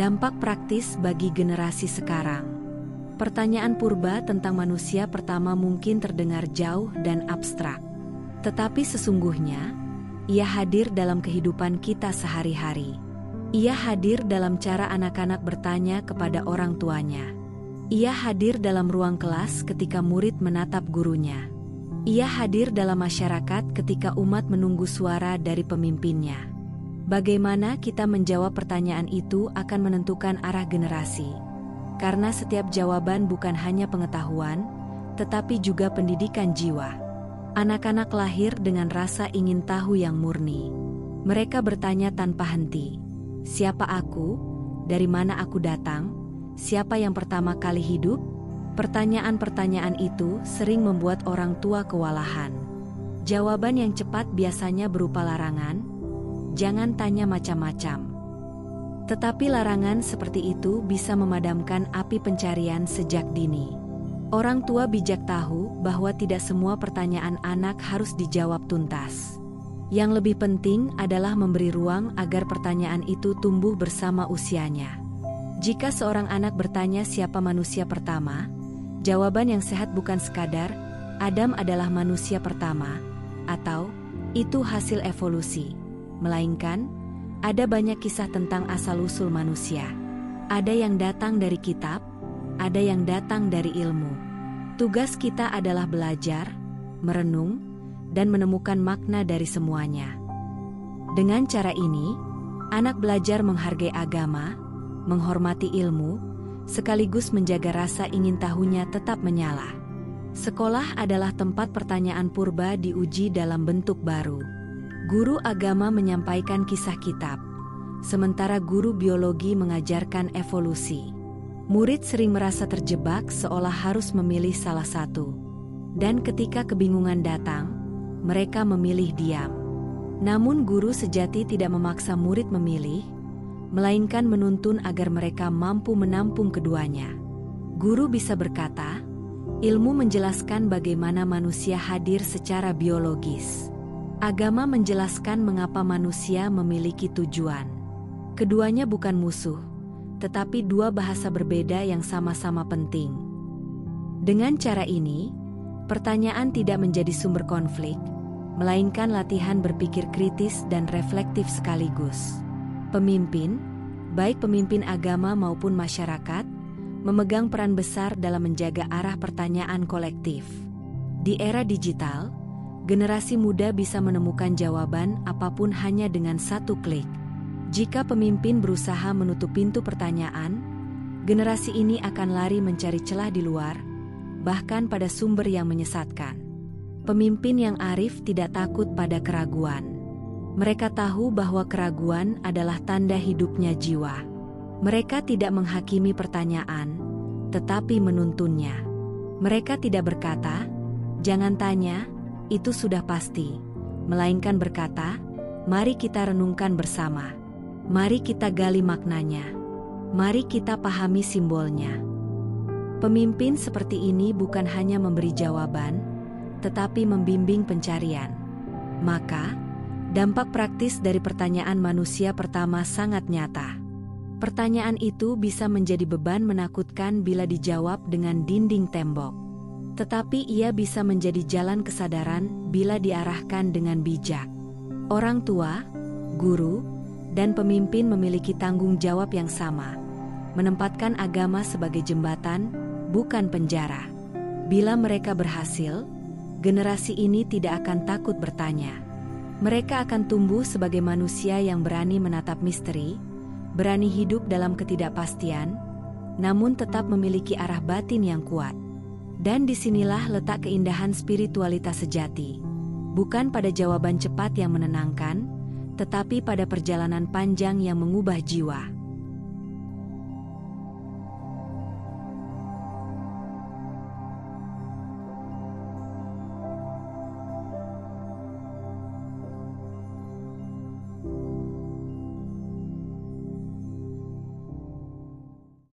Dampak praktis bagi generasi sekarang. Pertanyaan purba tentang manusia pertama mungkin terdengar jauh dan abstrak. Tetapi sesungguhnya, ia hadir dalam kehidupan kita sehari-hari. Ia hadir dalam cara anak-anak bertanya kepada orang tuanya. Ia hadir dalam ruang kelas ketika murid menatap gurunya. Ia hadir dalam masyarakat ketika umat menunggu suara dari pemimpinnya. Bagaimana kita menjawab pertanyaan itu akan menentukan arah generasi. Karena setiap jawaban bukan hanya pengetahuan, tetapi juga pendidikan jiwa. Anak-anak lahir dengan rasa ingin tahu yang murni. Mereka bertanya tanpa henti. Siapa aku? Dari mana aku datang? Siapa yang pertama kali hidup? Pertanyaan-pertanyaan itu sering membuat orang tua kewalahan. Jawaban yang cepat biasanya berupa larangan. Jangan tanya macam-macam. Tetapi larangan seperti itu bisa memadamkan api pencarian sejak dini. Orang tua bijak tahu bahwa tidak semua pertanyaan anak harus dijawab tuntas. Yang lebih penting adalah memberi ruang agar pertanyaan itu tumbuh bersama usianya. Jika seorang anak bertanya siapa manusia pertama, jawaban yang sehat bukan sekadar, Adam adalah manusia pertama, atau itu hasil evolusi. Melainkan, ada banyak kisah tentang asal-usul manusia. Ada yang datang dari kitab, ada yang datang dari ilmu. Tugas kita adalah belajar, merenung, dan menemukan makna dari semuanya. Dengan cara ini, anak belajar menghargai agama, menghormati ilmu, sekaligus menjaga rasa ingin tahunya tetap menyala. Sekolah adalah tempat pertanyaan purba diuji dalam bentuk baru. Guru agama menyampaikan kisah kitab, sementara guru biologi mengajarkan evolusi. Murid sering merasa terjebak seolah harus memilih salah satu. Dan ketika kebingungan datang, mereka memilih diam. Namun guru sejati tidak memaksa murid memilih, melainkan menuntun agar mereka mampu menampung keduanya. Guru bisa berkata, ilmu menjelaskan bagaimana manusia hadir secara biologis. Agama menjelaskan mengapa manusia memiliki tujuan. Keduanya bukan musuh, tetapi dua bahasa berbeda yang sama-sama penting. Dengan cara ini, pertanyaan tidak menjadi sumber konflik, melainkan latihan berpikir kritis dan reflektif sekaligus. Pemimpin, baik pemimpin agama maupun masyarakat, memegang peran besar dalam menjaga arah pertanyaan kolektif. Di era digital, generasi muda bisa menemukan jawaban apapun hanya dengan satu klik. Jika pemimpin berusaha menutup pintu pertanyaan, generasi ini akan lari mencari celah di luar, bahkan pada sumber yang menyesatkan. Pemimpin yang arif tidak takut pada keraguan. Mereka tahu bahwa keraguan adalah tanda hidupnya jiwa. Mereka tidak menghakimi pertanyaan, tetapi menuntunnya. Mereka tidak berkata, "Jangan tanya, itu sudah pasti," melainkan berkata, "Mari kita renungkan bersama. Mari kita gali maknanya. Mari kita pahami simbolnya." Pemimpin seperti ini bukan hanya memberi jawaban, tetapi membimbing pencarian. Maka, dampak praktis dari pertanyaan manusia pertama sangat nyata. Pertanyaan itu bisa menjadi beban menakutkan bila dijawab dengan dinding tembok. Tetapi ia bisa menjadi jalan kesadaran bila diarahkan dengan bijak. Orang tua, guru, dan pemimpin memiliki tanggung jawab yang sama, menempatkan agama sebagai jembatan, bukan penjara. Bila mereka berhasil, generasi ini tidak akan takut bertanya. Mereka akan tumbuh sebagai manusia yang berani menatap misteri, berani hidup dalam ketidakpastian, namun tetap memiliki arah batin yang kuat. Dan disinilah letak keindahan spiritualitas sejati. Bukan pada jawaban cepat yang menenangkan, tetapi pada perjalanan panjang yang mengubah jiwa.